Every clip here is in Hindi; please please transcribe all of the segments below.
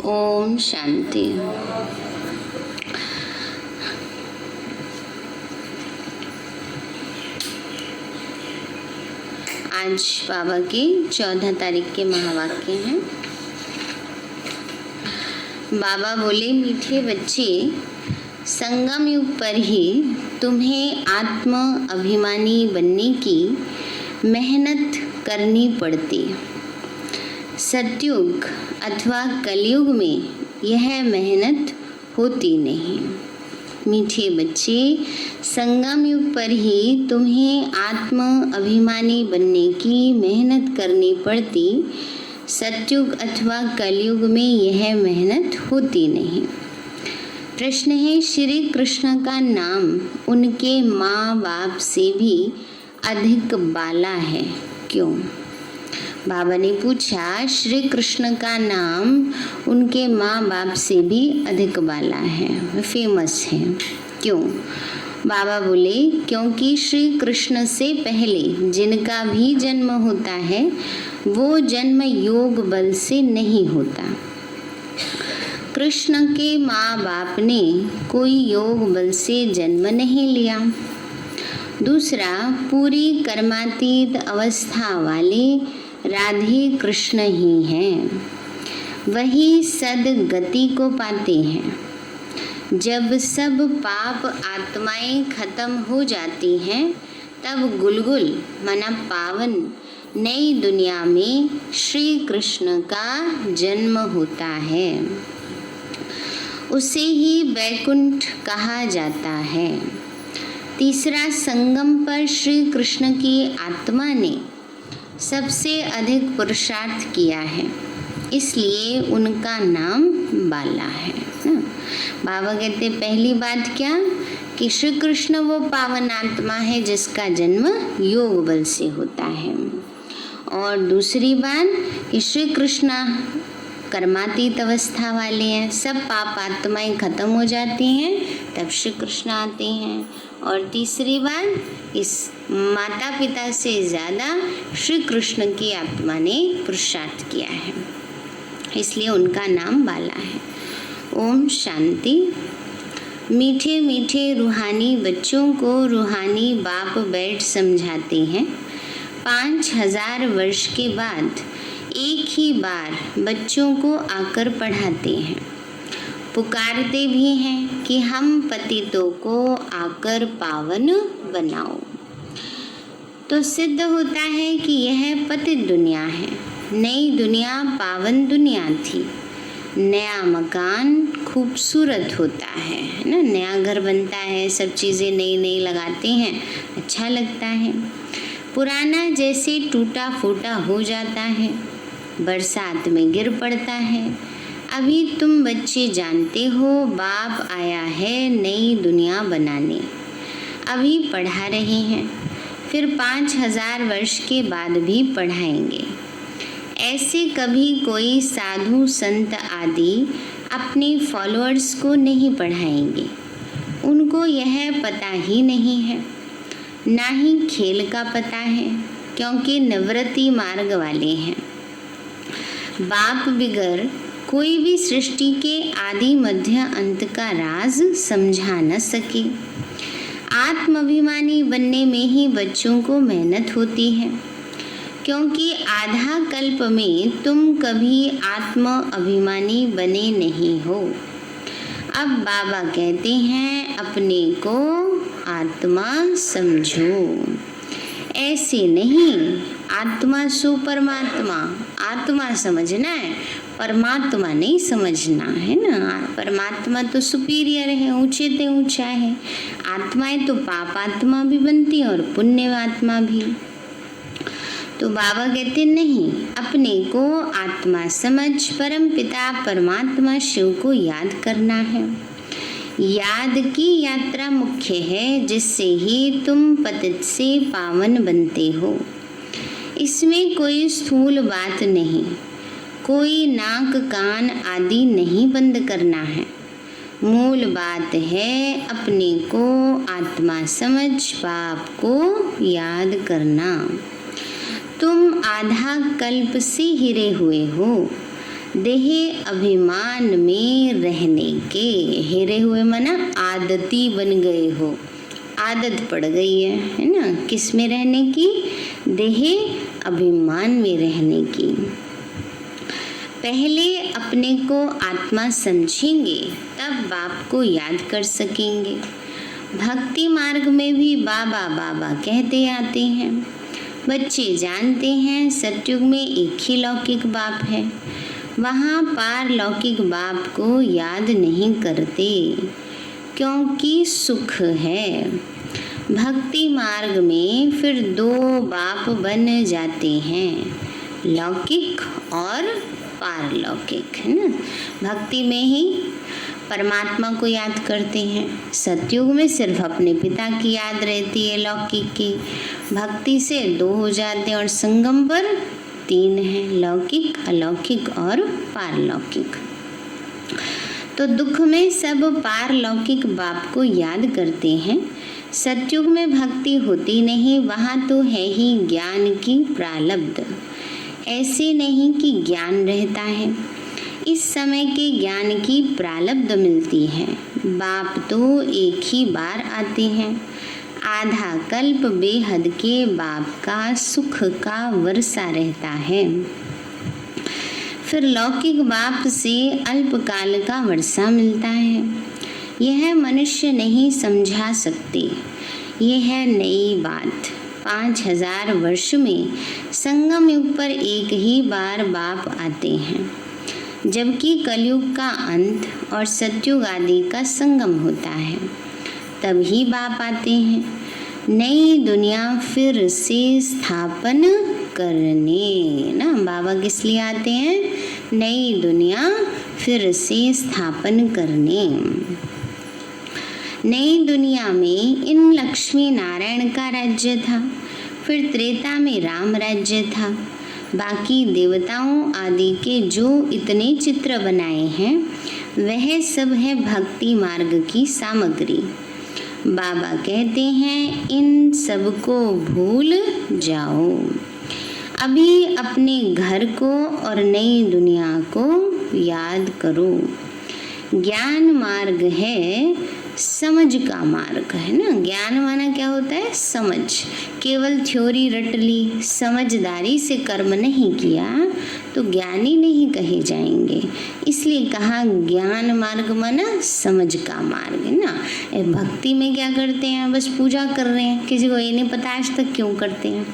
ओम शांति। आज बाबा की 14 तारीख के महावाक्य हैं। बाबा बोले, मीठे बच्चे, संगम युग पर ही तुम्हें आत्म अभिमानी बनने की मेहनत करनी पड़ती। सतयुग अथवा कलयुग में यह मेहनत होती नहीं। मीठे बच्चे, संगम युग पर ही तुम्हें आत्म अभिमानी बनने की मेहनत करनी पड़ती। सतयुग अथवा कलयुग में यह मेहनत होती नहीं। प्रश्न है, श्री कृष्ण का नाम उनके माँ बाप से भी अधिक बाला है, क्यों? बाबा ने पूछा, श्री कृष्ण का नाम उनके माँ बाप से भी अधिक बाला है, फेमस है, क्यों? बाबा बोले, क्योंकि श्री कृष्ण से पहले जिनका भी जन्म होता है वो जन्म योग बल से नहीं होता। कृष्ण के माँ बाप ने कोई योग बल से जन्म नहीं लिया। दूसरा, पूरी कर्मातीत अवस्था वाले राधे कृष्ण ही हैं, वही सदगति को पाते हैं। जब सब पाप आत्माएं खत्म हो जाती हैं तब गुलगुल मना पावन नई दुनिया में श्री कृष्ण का जन्म होता है। उसे ही वैकुंठ कहा जाता है। तीसरा, संगम पर श्री कृष्ण की आत्मा ने सबसे अधिक पुरुषार्थ किया है, इसलिए उनका नाम बाला है ना। बाबा कहते, पहली बात क्या कि श्री कृष्ण वो पावन आत्मा है जिसका जन्म योग बल से होता है। और दूसरी बात कि श्री कृष्ण कर्मातीत अवस्था वाले हैं, सब पाप आत्माएं खत्म हो जाती हैं तब श्री कृष्ण आते हैं। और तीसरी बात, इस माता पिता से ज़्यादा श्री कृष्ण की आत्मा ने पुरुषार्थ किया है, इसलिए उनका नाम बाला है। ओम शांति। मीठे मीठे रूहानी बच्चों को रूहानी बाप बैठ समझाते हैं। 5000 वर्ष के बाद एक ही बार बच्चों को आकर पढ़ाते हैं। पुकारते भी हैं कि हम पतितों को आकर पावन बनाओ। तो सिद्ध होता है कि यह पतित दुनिया है। नई दुनिया पावन दुनिया थी। नया मकान खूबसूरत होता है ना, नया घर बनता है, सब चीज़ें नई नई लगाते हैं, अच्छा लगता है। पुराना जैसे टूटा फूटा हो जाता है, बरसात में गिर पड़ता है। अभी तुम बच्चे जानते हो बाप आया है नई दुनिया बनाने, अभी पढ़ा रहे हैं, फिर 5000 वर्ष के बाद भी पढ़ाएंगे। ऐसे कभी कोई साधु संत आदि अपने फॉलोअर्स को नहीं पढ़ाएंगे। उनको यह पता ही नहीं है, ना ही खेल का पता है, क्योंकि निवृत्ति मार्ग वाले हैं। बाप बिगर कोई भी सृष्टि के आदि मध्य अंत का राज समझा न सके। आत्माभिमानी बनने में ही बच्चों को मेहनत होती है, क्योंकि आधा कल्प में तुम कभी आत्म अभिमानी बने नहीं हो। अब बाबा कहते हैं, अपने को आत्मा समझो। ऐसे नहीं, आत्मा सो परमात्मा, आत्मा समझना है, परमात्मा नहीं समझना है ना। परमात्मा तो सुपीरियर है, ऊंचे से ऊंचा है। आत्माएं तो पाप आत्मा भी बनती है और पुण्य आत्मा भी। तो बाबा कहते नहीं, अपने को आत्मा समझ परम पिता परमात्मा शिव को याद करना है। याद की यात्रा मुख्य है, जिससे ही तुम पतित से पावन बनते हो। इसमें कोई स्थूल बात नहीं, कोई नाक कान आदि नहीं बंद करना है। मूल बात है अपने को आत्मा समझ बाप को याद करना। तुम आधा कल्प से हिरे हुए हो, देह अभिमान में रहने के, हेरे हुए मना आदती बन गए हो, आदत पड़ गई है ना, किस में रहने की, देह अभिमान में रहने की। पहले अपने को आत्मा समझेंगे तब बाप को याद कर सकेंगे। भक्ति मार्ग में भी बाबा बाबा कहते आते हैं। बच्चे जानते हैं सतयुग में एक ही लौकिक बाप है, वहाँ पारलौकिक बाप को याद नहीं करते क्योंकि सुख है। भक्ति मार्ग में फिर दो बाप बन जाते हैं, लौकिक और पारलौकिक, है ना। भक्ति में ही परमात्मा को याद करते हैं, सतयुग में सिर्फ अपने पिता की याद रहती है लौकिक की। भक्ति से दो हो जाते हैं और संगम पर तीन हैं, लौकिक, अलौकिक और पारलौकिक। तो दुख में सब पारलौकिक बाप को याद करते हैं। सतयुग में भक्ति होती नहीं, वहाँ तो है ही ज्ञान की प्रारब्ध। ऐसे नहीं कि ज्ञान रहता है, इस समय के ज्ञान की प्रारब्ध मिलती है। बाप तो एक ही बार आते हैं, आधा कल्प बेहद के बाप का सुख का वर्षा रहता है। फिर लौकिक बाप से अल्पकाल का वर्षा मिलता है। यह मनुष्य नहीं समझा सकते, यह है नई बात। 5000 वर्ष में संगम युग पर एक ही बार बाप आते हैं, जबकि कलयुग का अंत और सतयुग आदि का संगम होता है, तभी बाप आते हैं नई दुनिया फिर से स्थापन करने। ना बाबा किस लिए आते हैं, नई दुनिया फिर से स्थापन करने। नई दुनिया में इन लक्ष्मी नारायण का राज्य था, फिर त्रेता में राम राज्य था। बाकी देवताओं आदि के जो इतने चित्र बनाए हैं वह सब है भक्ति मार्ग की सामग्री। बाबा कहते हैं इन सब को भूल जाओ, अभी अपने घर को और नई दुनिया को याद करो। ज्ञान मार्ग है, समझ का मार्ग है ना। ज्ञान माना क्या होता है, समझ। केवल थ्योरी रट ली, समझदारी से कर्म नहीं किया तो ज्ञानी नहीं कहे जाएंगे। इसलिए कहा ज्ञान मार्ग माना समझ का मार्ग है ना। भक्ति में क्या करते हैं, बस पूजा कर रहे हैं, किसी को ये नहीं पता आज तक क्यों करते हैं,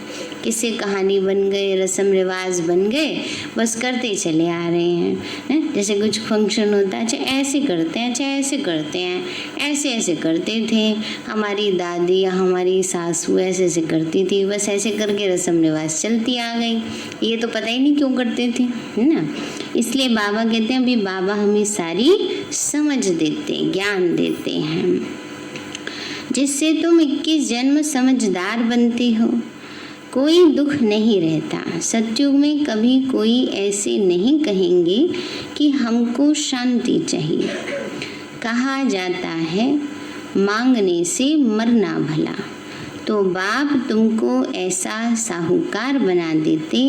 किसी कहानी बन गए, रस्म रिवाज बन गए, बस करते चले आ रहे हैं। जैसे कुछ फंक्शन होता है, अच्छा ऐसे करते हैं, अच्छा ऐसे करते हैं, ऐसे ऐसे करते थे, हमारी दादी या हमारी सासू ऐसे ऐसे करती थी, बस ऐसे करके रस्म रिवाज चलती आ गई, ये तो पता ही नहीं क्यों करते थे, है ना। इसलिए बाबा कहते हैं अभी बाबा हमें सारी समझ देते, ज्ञान देते हैं, जिससे तुम 21 जन्म समझदार बनते हो। कोई दुख नहीं रहता। सतयुग में कभी कोई ऐसे नहीं कहेंगे कि हमको शांति चाहिए। कहा जाता है मांगने से मरना भला, तो बाप तुमको ऐसा साहूकार बना देते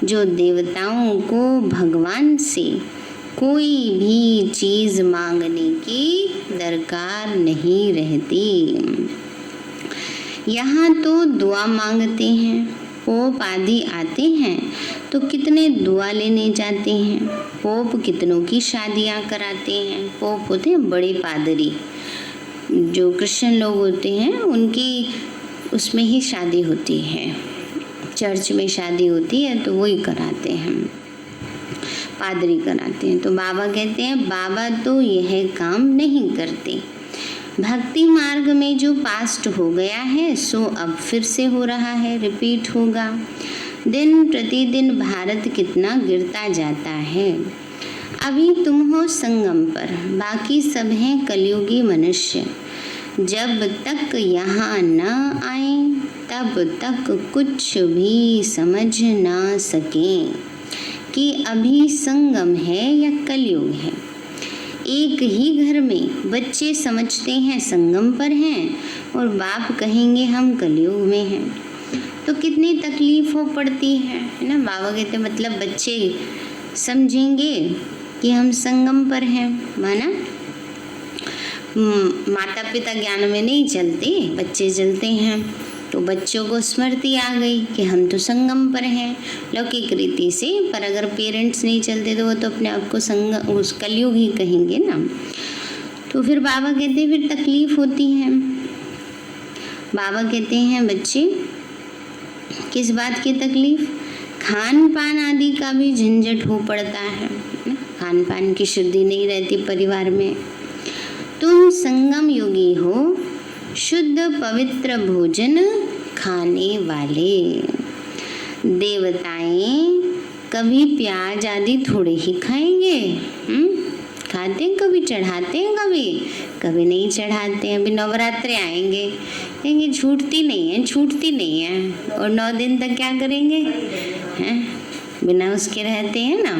जो देवताओं को भगवान से कोई भी चीज़ मांगने की दरकार नहीं रहती। यहाँ तो दुआ मांगते हैं, पोप आदि आते हैं तो कितने दुआ लेने जाते हैं। पोप कितनों की शादियाँ कराते हैं। पोप होते हैं बड़े पादरी, जो क्रिश्चियन लोग होते हैं उनकी उसमें ही शादी होती है, चर्च में शादी होती है तो वही कराते हैं, पादरी कराते हैं। तो बाबा कहते हैं बाबा तो यह काम नहीं करते। भक्ति मार्ग में जो पास्ट हो गया है सो अब फिर से हो रहा है, रिपीट होगा। दिन प्रतिदिन भारत कितना गिरता जाता है। अभी तुम हो संगम पर, बाकी सब हैं कलयुगी मनुष्य। जब तक यहाँ न आए तब तक कुछ भी समझ ना सकें कि अभी संगम है या कलयुग है। एक ही घर में बच्चे समझते हैं संगम पर हैं और बाप कहेंगे हम कलयुग में हैं, तो कितनी तकलीफ हो पड़ती है ना। बाबा कहते मतलब बच्चे समझेंगे कि हम संगम पर हैं। माना माता पिता ज्ञान में नहीं चलते, बच्चे चलते हैं, तो बच्चों को स्मृति आ गई कि हम तो संगम पर हैं लौकिक रीति से। पर अगर पेरेंट्स नहीं चलते तो वो तो अपने आप को उस कलयुग ही कहेंगे ना। तो फिर बाबा कहते हैं फिर तकलीफ होती है। बाबा कहते हैं बच्चे किस बात की तकलीफ? खान पान आदि का भी झंझट हो पड़ता है, खान पान की शुद्धि नहीं रहती परिवार में। तुम संगम योगी हो, शुद्ध पवित्र भोजन खाने वाले। देवताएं कभी प्याज आदि थोड़े ही खाएंगे, खाते हैं कभी, चढ़ाते हैं कभी, कभी नहीं चढ़ाते हैं। अभी नवरात्रे आएंगे, कहेंगे छूटती नहीं है, छूटती नहीं है, और 9 दिन तक क्या करेंगे हैं? बिना उसके रहते हैं ना,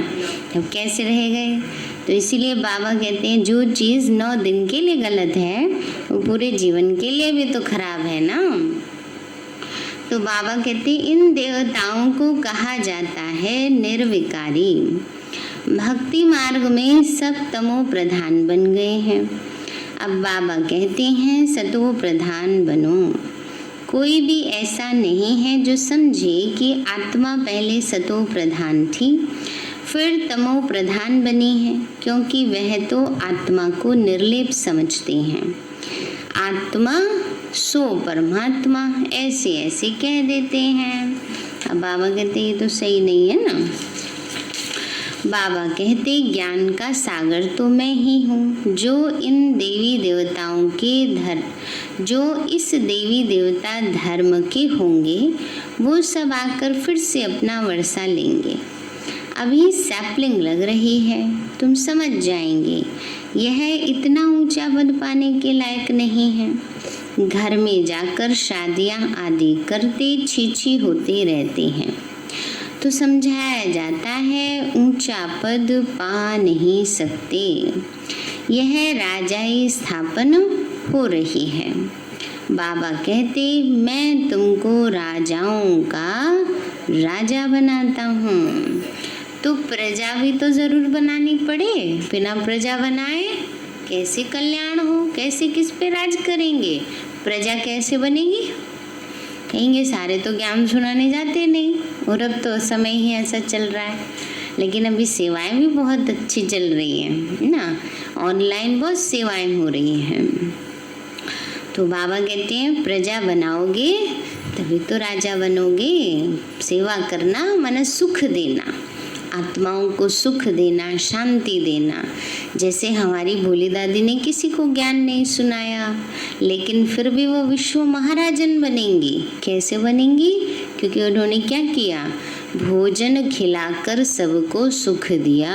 अब कैसे रह गए? तो इसीलिए बाबा कहते हैं जो चीज़ 9 दिन के लिए गलत है वो पूरे जीवन के लिए भी तो खराब है ना। तो बाबा कहते हैं इन देवताओं को कहा जाता है निर्विकारी। भक्ति मार्ग में सब तमो प्रधान बन गए हैं। अब बाबा कहते हैं सतो प्रधान बनो। कोई भी ऐसा नहीं है जो समझे कि आत्मा पहले सतो प्रधान थी फिर तमो प्रधान बनी है, क्योंकि वह तो आत्मा को निर्लेप समझते हैं। आत्मा सो परमात्मा ऐसे ऐसे कह देते हैं। अब बाबा कहते ये तो सही नहीं है ना। बाबा कहते ज्ञान का सागर तो मैं ही हूँ, जो इन देवी देवताओं के जो इस देवी देवता धर्म के होंगे वो सब आकर फिर से अपना वर्षा लेंगे। अभी सैपलिंग लग रही है, तुम समझ जाएंगे यह इतना ऊंचा पद पाने के लायक नहीं है। घर में जाकर शादियां आदि करते छीछी होते रहते हैं, तो समझाया जाता है ऊंचा पद पा नहीं सकते। यह राजाई स्थापन हो रही है। बाबा कहते मैं तुमको राजाओं का राजा बनाता हूँ। तो प्रजा भी तो जरूर बनानी पड़े, बिना प्रजा बनाए कैसे कल्याण हो, कैसे किस पे राज करेंगे? प्रजा कैसे बनेगी? कहेंगे सारे तो ज्ञान सुनाने जाते नहीं, और अब तो समय ही ऐसा चल रहा है। लेकिन अभी सेवाएं भी बहुत अच्छी चल रही हैं ना, ऑनलाइन बहुत सेवाएं हो रही हैं। तो बाबा कहते हैं प्रजा बनाओगे तभी तो राजा बनोगे। सेवा करना माने सुख देना, आत्माओं को सुख देना, शांति देना। जैसे हमारी भोली दादी ने किसी को ज्ञान नहीं सुनाया, लेकिन फिर भी वो विश्व महाराजन बनेंगी। कैसे बनेंगी? क्योंकि उन्होंने क्या किया? भोजन खिलाकर सबको सुख दिया।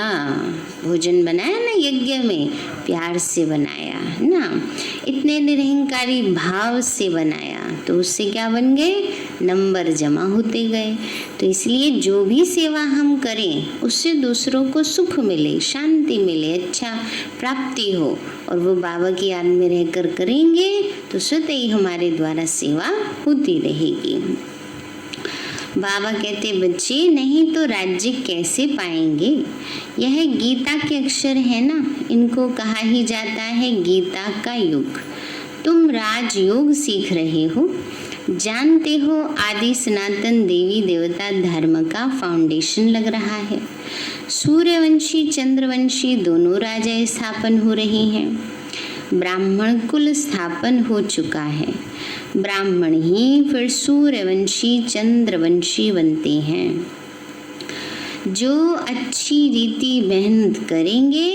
भोजन बनाया ना यज्ञ में, प्यार से बनाया ना, इतने निरहंकारी भाव से बनाया, तो उससे क्या बन गए? नंबर जमा होते गए। तो इसलिए जो भी सेवा हम करें उससे दूसरों को सुख मिले, शांति मिले, अच्छा प्राप्ति हो, और वो बाबा की याद में रहकर करेंगे तो स्वतः ही हमारे द्वारा सेवा होती रहेगी। बाबा कहते बच्चे नहीं तो राज्य कैसे पाएंगे? यह गीता के अक्षर है ना, इनको कहा ही जाता है गीता का युग। तुम राजयोग सीख रहे हो, जानते हो आदि सनातन देवी देवता धर्म का फाउंडेशन लग रहा है। सूर्यवंशी चंद्रवंशी दोनों राजा स्थापन हो रही हैं। ब्राह्मण कुल स्थापन हो चुका है। ब्राह्मण ही फिर सूर्यवंशी चंद्रवंशी बनते हैं। जो अच्छी रीति मेहनत करेंगे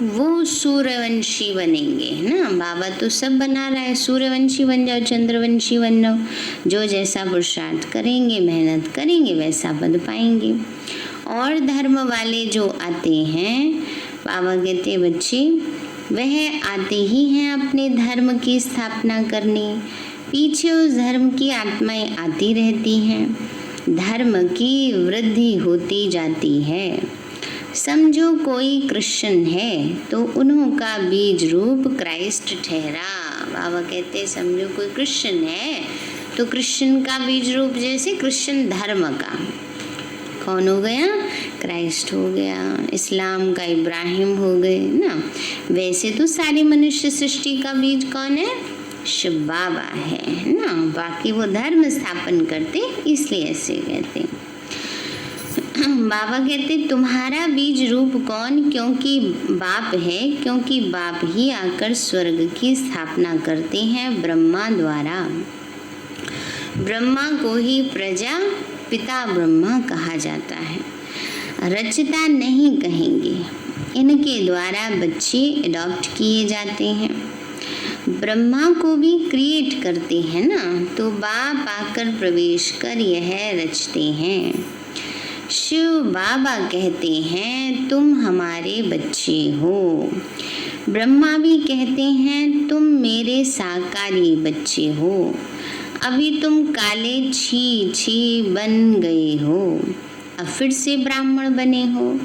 वो सूर्यवंशी बनेंगे ना। बाबा तो सब बना रहा है, सूर्यवंशी बन जाओ, चंद्रवंशी बन जाओ। जो जैसा पुरुषार्थ करेंगे, मेहनत करेंगे, वैसा पद पाएंगे। और धर्म वाले जो आते हैं, बाबा कहते हैं बच्चे वह आते ही हैं अपने धर्म की स्थापना करने। पीछे उस धर्म की आत्माएं आती रहती हैं, धर्म की वृद्धि होती जाती है। समझो कोई क्रिश्चियन है तो उन्हों का बीज रूप क्राइस्ट ठहरा। बाबा कहते हैं समझो कोई क्रिश्चियन है तो क्रिश्चियन का बीज रूप जैसे क्रिश्चियन धर्म का, कौन हो गया? क्राइस्ट हो गया, इस्लाम का इब्राहिम हो गए ना। वैसे तो सारी मनुष्य सृष्टि का बीज कौन है? शिव बाबा है ना। बाकी वो धर्म स्थापन करते, इसलिए ऐसे कहते। बाबा कहते तुम्हारा बीज रूप कौन? क्योंकि बाप है, क्योंकि बाप ही आकर स्वर्ग की स्थापना करते हैं ब्रह्मा द्वारा। ब्रह्मा को ही प्रजा पिता ब्रह्मा कहा जाता है। रचता नहीं कहेंगे, इनके द्वारा बच्चे अडॉप्ट किए जाते हैं। ब्रह्मा को भी क्रिएट करते हैं ना, तो बाप आकर प्रवेश कर यह रचते हैं। शिव बाबा कहते हैं तुम हमारे बच्चे हो। ब्रह्मा भी कहते हैं तुम मेरे साकारी बच्चे हो। अभी तुम काले छी छी बन गए हो, अब फिर से ब्राह्मण बने हो।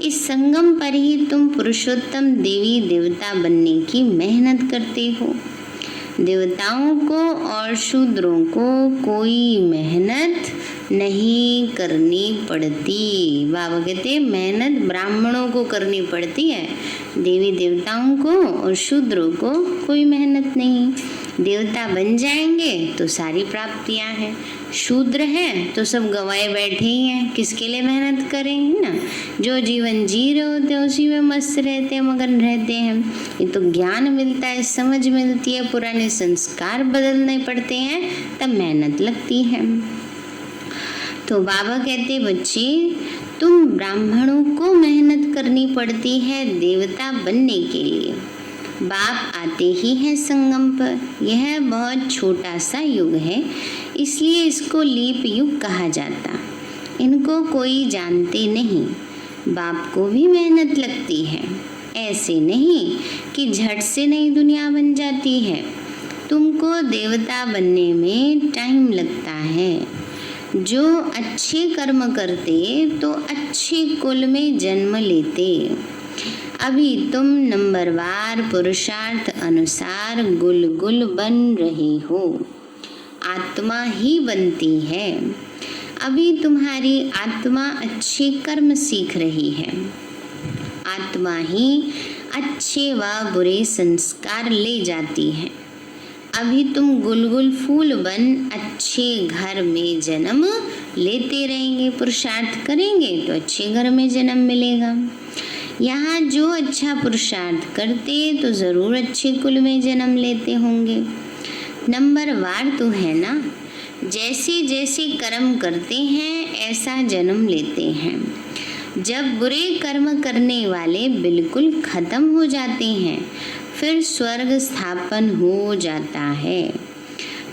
इस संगम पर ही तुम पुरुषोत्तम देवी देवता बनने की मेहनत करते हो। देवताओं को और शूद्रों को कोई मेहनत नहीं करनी पड़ती। बाबा कहते हैं मेहनत ब्राह्मणों को करनी पड़ती है, देवी देवताओं को और शूद्रों को कोई मेहनत नहीं। देवता बन जाएंगे तो सारी प्राप्तियां हैं, शूद्र हैं तो सब गवाए बैठे ही हैं, किसके लिए मेहनत करेंगे ना। जो जीवन जी रहे होते हैं उसी में मस्त रहते हैं, मगन रहते हैं। ये तो ज्ञान मिलता है, समझ मिलती है, पुराने संस्कार बदलने पड़ते हैं, तब मेहनत लगती है। तो बाबा कहते बच्चे तुम ब्राह्मणों को मेहनत करनी पड़ती है देवता बनने के लिए। बाप आते ही हैं संगम पर। यह बहुत छोटा सा युग है, इसलिए इसको लीप युग कहा जाता। इनको कोई जानते नहीं। बाप को भी मेहनत लगती है, ऐसे नहीं कि झट से नई दुनिया बन जाती है। तुमको देवता बनने में टाइम लगता है। जो अच्छे कर्म करते तो अच्छे कुल में जन्म लेते। अभी तुम नंबरवार पुरुषार्थ अनुसार गुल गुल बन रहे हो। आत्मा ही बनती है। अभी तुम्हारी आत्मा अच्छे कर्म सीख रही है। आत्मा ही अच्छे व बुरे संस्कार ले जाती है। अभी तुम गुलगुल फूल बन अच्छे घर में जन्म लेते रहेंगे। पुरुषार्थ करेंगे तो अच्छे घर में जन्म मिलेगा। यहाँ जो अच्छा पुरुषार्थ करते तो ज़रूर अच्छे कुल में जन्म लेते होंगे। नंबरवार तो है ना, जैसे जैसे कर्म करते हैं ऐसा जन्म लेते हैं। जब बुरे कर्म करने वाले बिल्कुल खत्म हो जाते हैं फिर स्वर्ग स्थापन हो जाता है।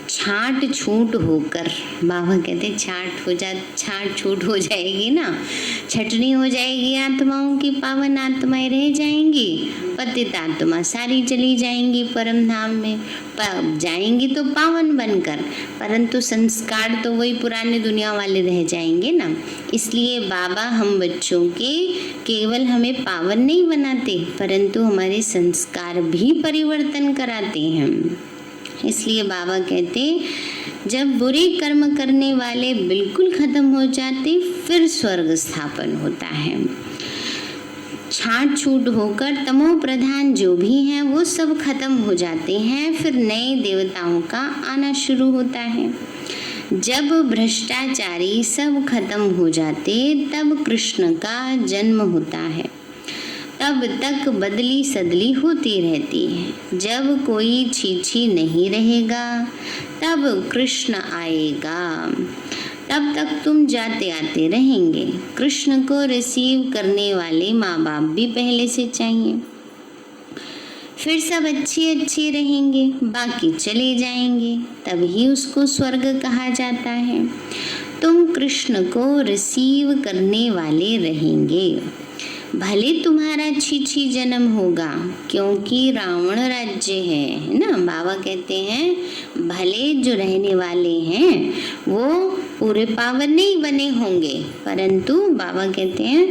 छांट छूट होकर, बाबा कहते छांट छूट हो जाएगी ना, छटनी हो जाएगी आत्माओं की, पावन आत्माएं रह जाएंगी। पतित आत्मा सारी चली जाएंगी परम धाम में, जाएंगी तो पावन बनकर, परंतु संस्कार तो वही पुराने दुनिया वाले रह जाएंगे ना। इसलिए बाबा हम बच्चों के केवल हमें पावन नहीं बनाते, परंतु हमारे संस्कार भी परिवर्तन कराते हैं। इसलिए बाबा कहते जब बुरे कर्म करने वाले बिल्कुल खत्म हो जाते फिर स्वर्ग स्थापन होता है। छांट छूट होकर तमो प्रधान जो भी हैं वो सब खत्म हो जाते हैं, फिर नए देवताओं का आना शुरू होता है। जब भ्रष्टाचारी सब खत्म हो जाते तब कृष्ण का जन्म होता है। तब तक बदली सदली होती रहती है। जब कोई छीछी नहीं रहेगा तब कृष्ण आएगा। तब तक तुम जाते आते रहेंगे। कृष्ण को रिसीव करने वाले माँ बाप भी पहले से चाहिए। फिर सब अच्छे अच्छे रहेंगे, बाकी चले जाएंगे, तभी उसको स्वर्ग कहा जाता है। तुम कृष्ण को रिसीव करने वाले रहेंगे। भले तुम्हारा छीछी जन्म होगा, क्योंकि रावण राज्य है ना। बाबा कहते हैं भले जो रहने वाले हैं वो पूरे पावन नहीं बने होंगे, परंतु बाबा कहते हैं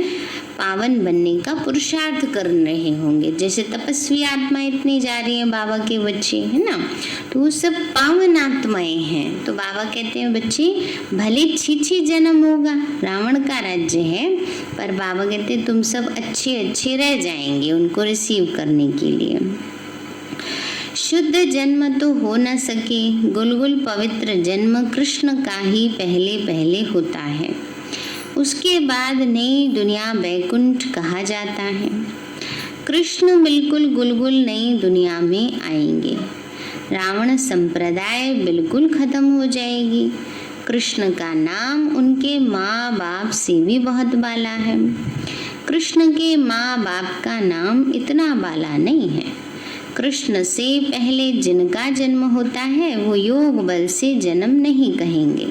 पावन बनने का पुरुषार्थ कर रहे होंगे। जैसे तपस्वी आत्मा इतनी जा रही है, बाबा के बच्चे है ना, तो वो सब पावन आत्माएं हैं। तो बाबा कहते हैं बच्चे भले छी जन्म होगा, रावण का राज्य है, पर बाबा कहते हैं तुम सब अच्छे अच्छे रह जाएंगे उनको रिसीव करने के लिए। शुद्ध जन्म तो हो न सके, गुलगुल पवित्र जन्म कृष्ण का ही पहले पहले होता है। उसके बाद नई दुनिया बैकुंठ कहा जाता है। कृष्ण बिल्कुल गुलगुल नई दुनिया में आएंगे। रावण संप्रदाय बिल्कुल खत्म हो जाएगी। कृष्ण का नाम उनके माँ बाप से भी बहुत बाला है। कृष्ण के माँ बाप का नाम इतना बाला नहीं है। कृष्ण से पहले जिनका जन्म होता है वो योग बल से जन्म नहीं कहेंगे।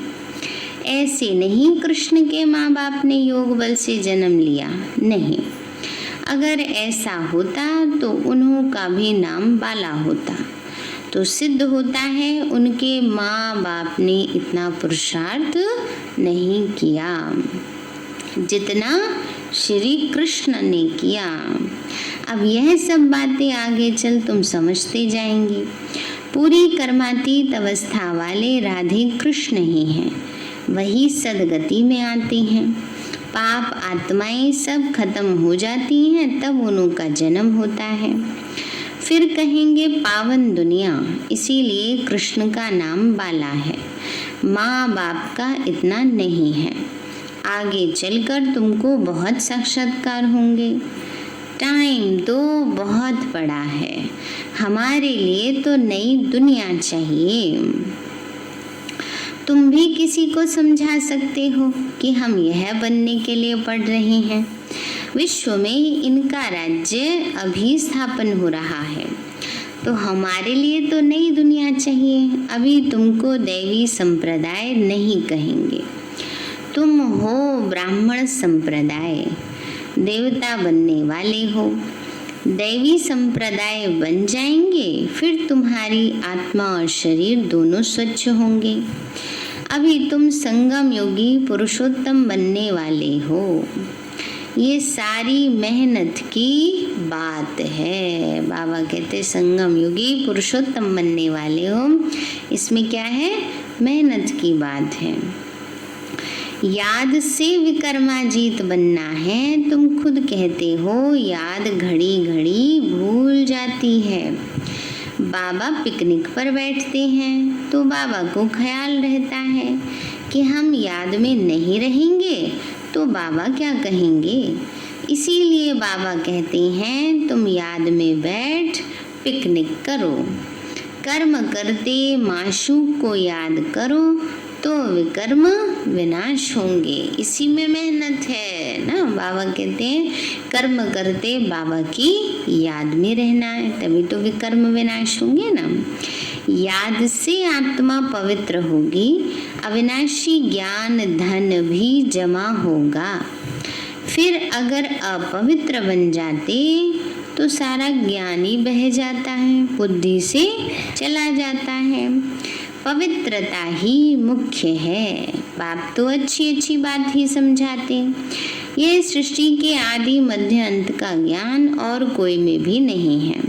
ऐसे नहीं कृष्ण के माँ बाप ने योग बल से जन्म लिया, नहीं। अगर ऐसा होता तो उन्हों का भी नाम बाला होता। तो सिद्ध होता है उनके माँ बाप ने इतना पुरुषार्थ नहीं किया जितना श्री कृष्ण ने किया। अब यह सब बातें आगे चल तुम समझते जाएंगी। पूरी कर्मातीत अवस्था वाले राधे कृष्ण ही हैं, वही सदगति में आती हैं। पाप आत्माएं सब खत्म हो जाती हैं, तब उनका जन्म होता है। फिर कहेंगे पावन दुनिया, इसीलिए कृष्ण का नाम बाला है, माँ बाप का इतना नहीं है। आगे चलकर तुमको बहुत साक्षात्कार होंगे। टाइम तो बहुत बड़ा है, हमारे लिए तो नई दुनिया चाहिए। तुम भी किसी को समझा सकते हो कि हम यह बनने के लिए पढ़ रहे हैं। विश्व में इनका राज्य अभी स्थापन हो रहा है, तो हमारे लिए तो नई दुनिया चाहिए। अभी तुमको दैवी संप्रदाय नहीं कहेंगे, तुम हो ब्राह्मण संप्रदाय, देवता बनने वाले हो। दैवी संप्रदाय बन जाएंगे, फिर तुम्हारी आत्मा और शरीर दोनों स्वच्छ होंगे। अभी तुम संगम योगी पुरुषोत्तम बनने वाले हो। ये सारी मेहनत की बात है। बाबा कहते संगम योगी पुरुषोत्तम बनने वाले हो, इसमें क्या है? मेहनत की बात है। याद से विकर्माजीत बनना है। तुम खुद कहते हो याद घड़ी घड़ी भूल जाती है। बाबा पिकनिक पर बैठते हैं तो बाबा को ख्याल रहता है कि हम याद में नहीं रहेंगे तो बाबा क्या कहेंगे। इसीलिए बाबा कहते हैं तुम याद में बैठ पिकनिक करो। कर्म करते माशूक को याद करो तो विकर्म विनाश होंगे। इसी में मेहनत है ना। बाबा कहते हैं कर्म करते बाबा की याद में रहना है, तभी तो विकर्म विनाश होंगे ना। याद से आत्मा पवित्र होगी, अविनाशी ज्ञान धन भी जमा होगा। फिर अगर अपवित्र बन जाते तो सारा ज्ञान ही बह जाता है, बुद्धि से चला जाता है। पवित्रता ही मुख्य है। बाप तो अच्छी अच्छी बात ही समझाते। यह सृष्टि के आदि मध्य अंत का ज्ञान और कोई में भी नहीं है।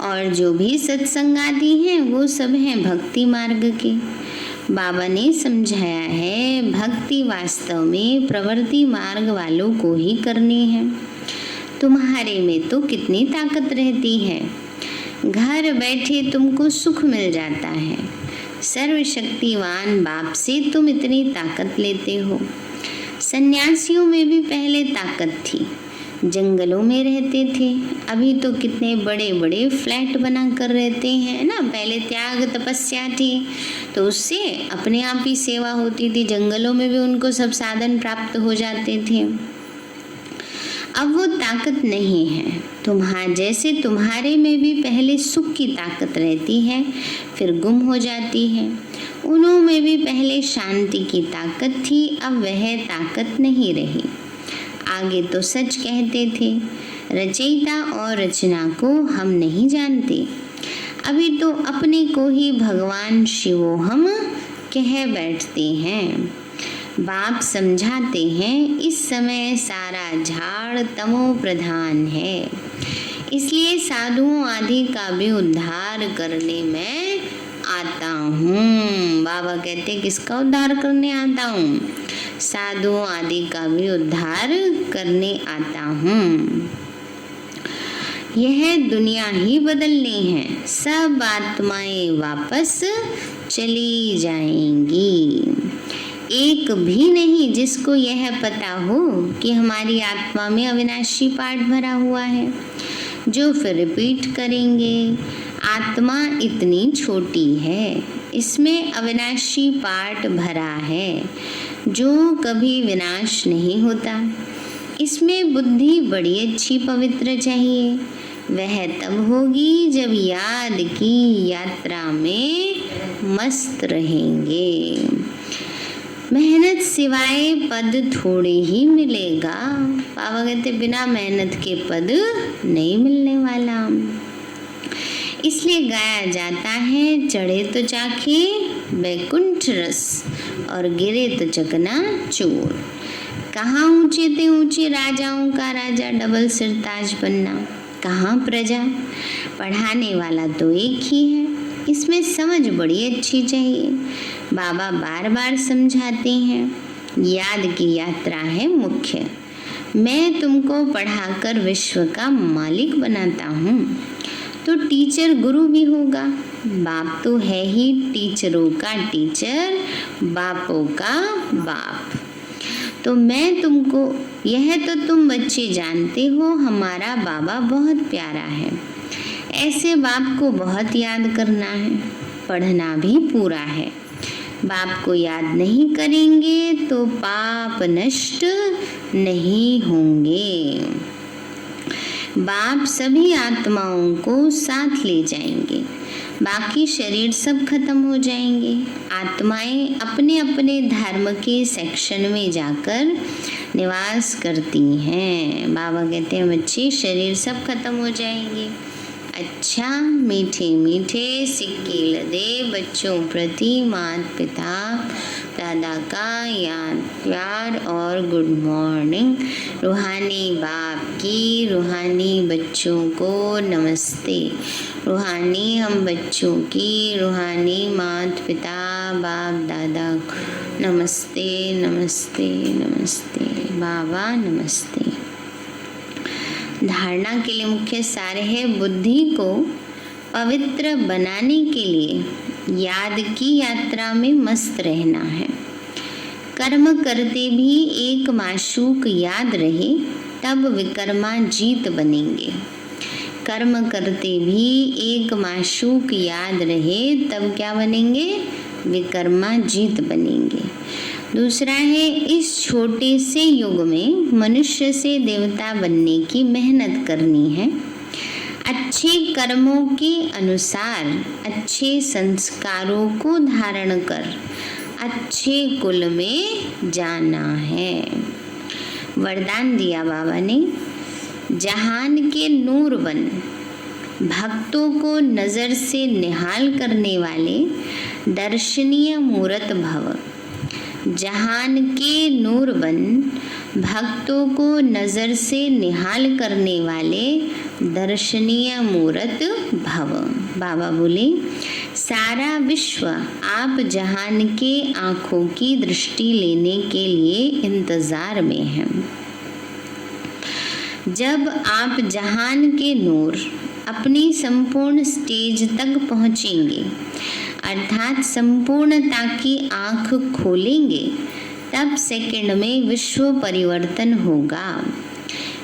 और जो भी सत्संग आदि हैं वो सब हैं भक्ति मार्ग के। बाबा ने समझाया है भक्ति वास्तव में प्रवृत्ति मार्ग वालों को ही करनी है। तुम्हारे में तो कितनी ताकत रहती है, घर बैठे तुमको सुख मिल जाता है। सर्वशक्तिवान बाप से तुम इतनी ताकत लेते हो। सन्यासियों में भी पहले ताकत थी, जंगलों में रहते थे। अभी तो कितने बड़े बड़े फ्लैट बना कर रहते हैं ना। पहले त्याग तपस्या थी तो उससे अपने आप ही सेवा होती थी। जंगलों में भी उनको सब साधन प्राप्त हो जाते थे। अब वो ताकत नहीं है। तुम्हारे में भी पहले सुख की ताकत रहती है, फिर गुम हो जाती है। उन्हों में भी पहले शांति की ताकत थी, अब वह ताकत नहीं रही। आगे तो सच कहते थे, रचयिता और रचना को हम नहीं जानते। अभी तो अपने को ही भगवान शिवो हम कह बैठते हैं। बाप समझाते हैं इस समय सारा झाड़ तमो प्रधान है, इसलिए साधुओं आदि का भी उद्धार करने में आता हूँ। बाबा कहते किसका उद्धार करने आता हूँ? साधुओं आदि का भी उद्धार करने आता हूँ। यह दुनिया ही बदलनी है, सब आत्माएं वापस चली जाएंगी। एक भी नहीं जिसको यह पता हो कि हमारी आत्मा में अविनाशी पार्ट भरा हुआ है, जो फिर रिपीट करेंगे। आत्मा इतनी छोटी है, इसमें अविनाशी पार्ट भरा है जो कभी विनाश नहीं होता। इसमें बुद्धि बड़ी अच्छी पवित्र चाहिए, वह तब होगी जब याद की यात्रा में मस्त रहेंगे। मेहनत सिवाय पद थोड़े ही मिलेगा। बाबा कहते बिना मेहनत के पद नहीं मिलने वाला, इसलिए गाया जाता है चढ़े तो चाखे बैकुंठ रस और गिरे तो चकना चूर। कहाँ ऊंचे थे ऊंचे राजाओं का राजा डबल सिरताज बनना, कहाँ प्रजा। पढ़ाने वाला तो एक ही है, इसमें समझ बड़ी अच्छी चाहिए। बाबा बार बार समझाते हैं याद की यात्रा है मुख्य। मैं तुमको पढ़ाकर विश्व का मालिक बनाता हूँ, तो टीचर गुरु भी होगा। बाप तो है ही टीचरों का टीचर, बापों का बाप। तो मैं तुमको, यह तो तुम बच्चे जानते हो, हमारा बाबा बहुत प्यारा है। ऐसे बाप को बहुत याद करना है, पढ़ना भी पूरा है। बाप को याद नहीं करेंगे तो पाप नष्ट नहीं होंगे। बाप सभी आत्माओं को साथ ले जाएंगे, बाकी शरीर सब खत्म हो जाएंगे। आत्माएं अपने अपने धर्म के सेक्शन में जाकर निवास करती हैं। बाबा कहते हैं बच्चे शरीर सब खत्म हो जाएंगे। अच्छा मीठे मीठे सिक्के लदे बच्चों प्रति माता पिता दादा का याद प्यार और गुड मॉर्निंग। रूहानी बाप की रूहानी बच्चों को नमस्ते। रूहानी हम बच्चों की रूहानी माता पिता बाप दादा को नमस्ते नमस्ते नमस्ते। बाबा नमस्ते। धारणा के लिए मुख्य सार है बुद्धि को पवित्र बनाने के लिए याद की यात्रा में मस्त रहना है। कर्म करते भी एक माशूक याद रहे तब विकर्मा जीत बनेंगे। कर्म करते भी एक माशूक याद रहे तब क्या बनेंगे? विकर्मा जीत बनेंगे। दूसरा है इस छोटे से युग में मनुष्य से देवता बनने की मेहनत करनी है। अच्छे कर्मों के अनुसार अच्छे संस्कारों को धारण कर अच्छे कुल में जाना है। वरदान दिया बाबा ने, जहान के नूर बन, भक्तों को नजर से निहाल करने वाले दर्शनीय मूरत भव। जहान के नूर बन, भक्तों को नजर से निहाल करने वाले दर्शनीय मूरत भव। बाबा बोले सारा विश्व आप जहान के आंखों की दृष्टि लेने के लिए इंतजार में है। जब आप जहान के नूर अपनी संपूर्ण स्टेज तक पहुंचेंगे, अर्थात संपूर्णता की आंख खोलेंगे, तब सेकंड में विश्व परिवर्तन होगा।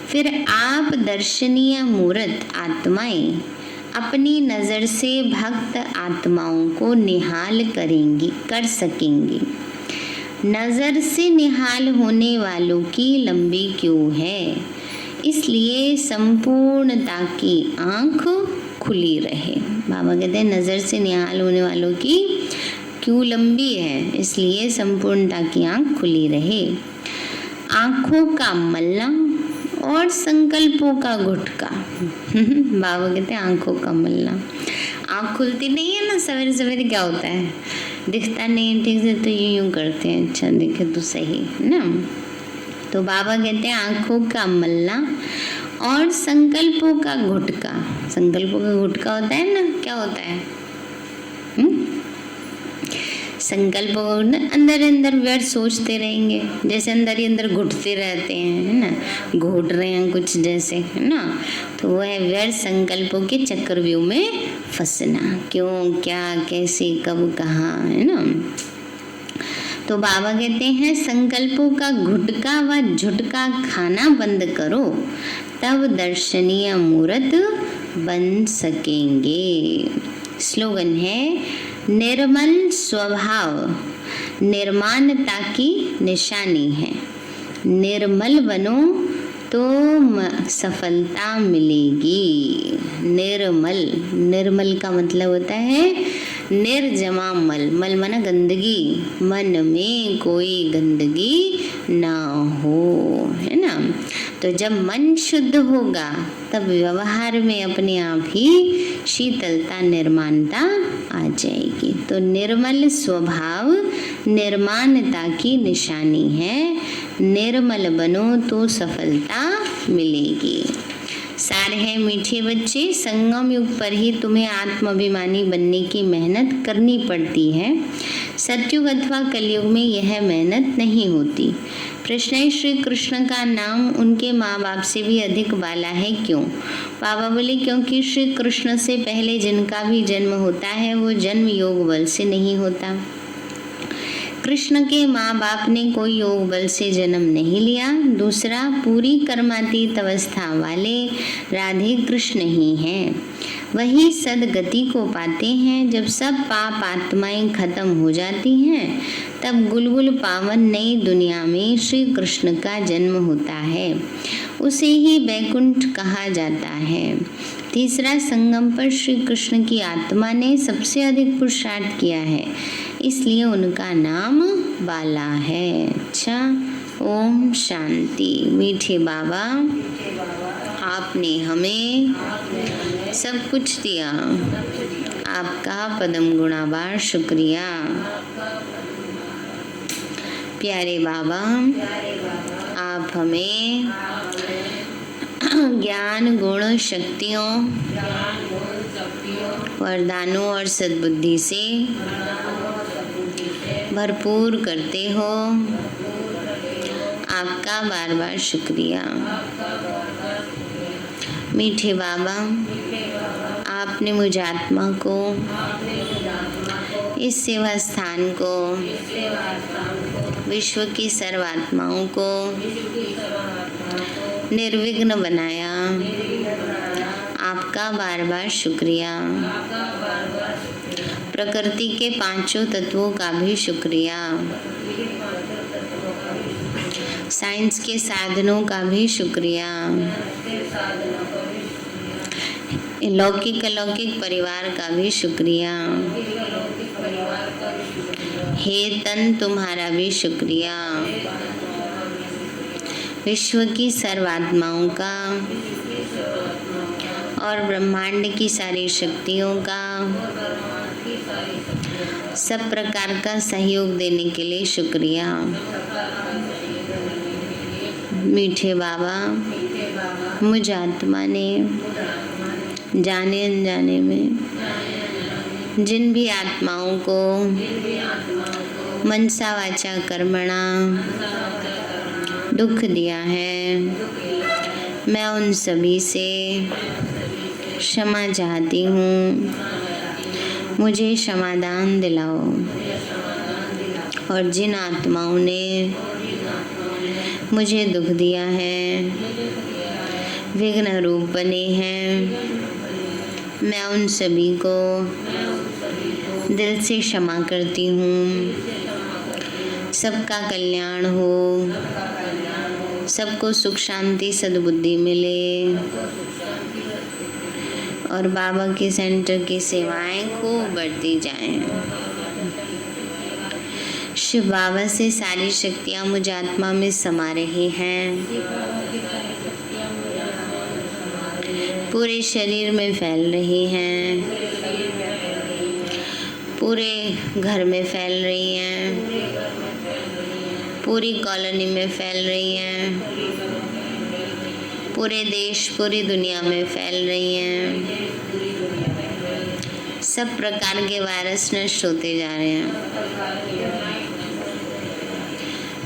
फिर आप दर्शनीय मूर्त आत्माएं अपनी नज़र से भक्त आत्माओं को निहाल कर सकेंगी। नज़र से निहाल होने वालों की लंबी क्यू है, इसलिए संपूर्णता की आंख खुली रहे। बाबा कहते हैं नज़र से निहाल होने वालों की क्यू लंबी है, इसलिए संपूर्णता की आंख खुली रहे। आंखों का मलना और संकल्पों का गुटका। बाबा कहते हैं आंखों का मलना। आंख खुलती नहीं है ना सवेरे सवेरे, क्या होता है दिखता नहीं है ठीक से तो यूं करते हैं, अच्छा देखे तो सही है ना। तो बाबा कहते हैं आँखों का मल्ला और संकल्पों का गुटका। संकल्पों का गुटका होता है ना, क्या होता है? संकल्प अंदर अंदर व्यर्थ सोचते रहेंगे, जैसे अंदर ही अंदर घुटते रहते हैं, है ना, घोट रहे हैं कुछ जैसे, है ना। तो वह है व्यर्थ संकल्पों के चक्रव्यूह में फंसना, क्यों, क्या, कैसे, कब, कहाँ, है ना। तो बाबा कहते हैं संकल्पों का गुटका व झुटका खाना बंद करो, तब दर्शनीय मूर्त बन सकेंगे। स्लोगन है निर्मल स्वभाव निर्माणता की निशानी है। निर्मल बनो तो सफलता मिलेगी। निर्मल, निर्मल का मतलब होता है निर्जमा मल, मल माना गंदगी, मन में कोई गंदगी ना हो, है ना। तो जब मन शुद्ध होगा तब व्यवहार में अपने आप ही शीतलता निर्माणता आ जाएगी। तो निर्मल स्वभाव निर्माणता की निशानी है। निर्मल बनो तो सफलता मिलेगी। सार है मीठे बच्चे, संगम युग पर ही तुम्हें आत्माभिमानी बनने की मेहनत करनी पड़ती है। सतयुग अथवा कलयुग में यह मेहनत नहीं होती। प्रश्न है श्री कृष्ण का नाम उनके माँ बाप से भी अधिक वाला है, क्यों? बाबा बोले क्योंकि श्री कृष्ण से पहले जिनका भी जन्म होता है वो जन्म योग बल से नहीं होता। कृष्ण के माँ बाप ने कोई योग बल से जन्म नहीं लिया। दूसरा, पूरी कर्मातीत अवस्था वाले राधे कृष्ण ही हैं। वही सदगति को पाते हैं। जब सब पाप आत्माएं खत्म हो जाती हैं तब गुलगुल पावन नई दुनिया में श्री कृष्ण का जन्म होता है। उसे ही बैकुंठ कहा जाता है। तीसरा, संगम पर श्री कृष्ण की आत्मा ने सबसे अधिक पुरुषार्थ किया है, इसलिए उनका नाम बाला है। अच्छा, ओम शांति। मीठे बाबा, आपने हमें सब कुछ दिया, आपका पदम गुणाबार शुक्रिया। प्यारे बाबा, आप हमें ज्ञान, गुण, शक्तियों, वरदानों और सद्बुद्धि से भरपूर करते हो। आपका बार बार शुक्रिया। मीठे बाबा, आपने मुझ आत्मा को, इस सेवा स्थान को, विश्व की सर्वात्माओं को निर्विघ्न बनाया। आपका बार बार शुक्रिया। प्रकृति के पांचों तत्वों का भी शुक्रिया। साइंस के साधनों का भी शुक्रिया। लौकिक अलौकिक परिवार का भी शुक्रिया। हे तन, तुम्हारा भी शुक्रिया। विश्व की सर्वात्माओं का और ब्रह्मांड की सारी शक्तियों का, सब प्रकार का सहयोग देने के लिए शुक्रिया। मीठे बाबा, मुझ आत्मा ने जाने अनजाने में जिन भी आत्माओं को मनसा वाचा कर्मणा दुख दिया है, मैं उन सभी से क्षमा चाहती हूँ। मुझे क्षमादान दिलाओ। और जिन आत्माओं ने मुझे दुख दिया है, विघ्न रूप बने हैं, मैं उन सभी को दिल से क्षमा करती हूँ। सबका कल्याण हो, सबको सुख शांति सद्बुद्धि मिले और बाबा के सेंटर की सेवाएं खूब बढ़ती जाएं। शिव बाबा से सारी शक्तियाँ मुझ आत्मा में समा रही हैं, पूरे शरीर में फैल रही हैं। पूरे घर में फैल रही हैं, पूरी कॉलोनी में फैल रही हैं, पूरे देश पूरी दुनिया में फैल रही हैं। सब प्रकार के वायरस नष्ट होते जा रहे हैं।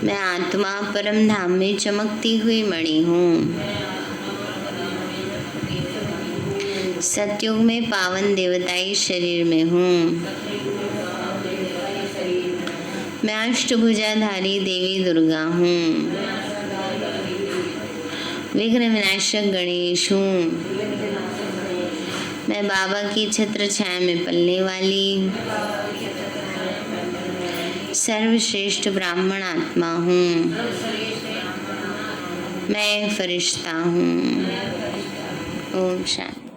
मैं आत्मा परम धाम में चमकती हुई मणि हूँ। सतयुग में पावन देवताई शरीर में हूँ। मैं अष्टभुजाधारी देवी दुर्गा हूँ। विघ्न विनाशक गणेश हूँ। मैं बाबा की छत्र छाया में पलने वाली सर्वश्रेष्ठ ब्राह्मण आत्मा हूँ। मैं फरिश्ता हूँ। ओम शांति।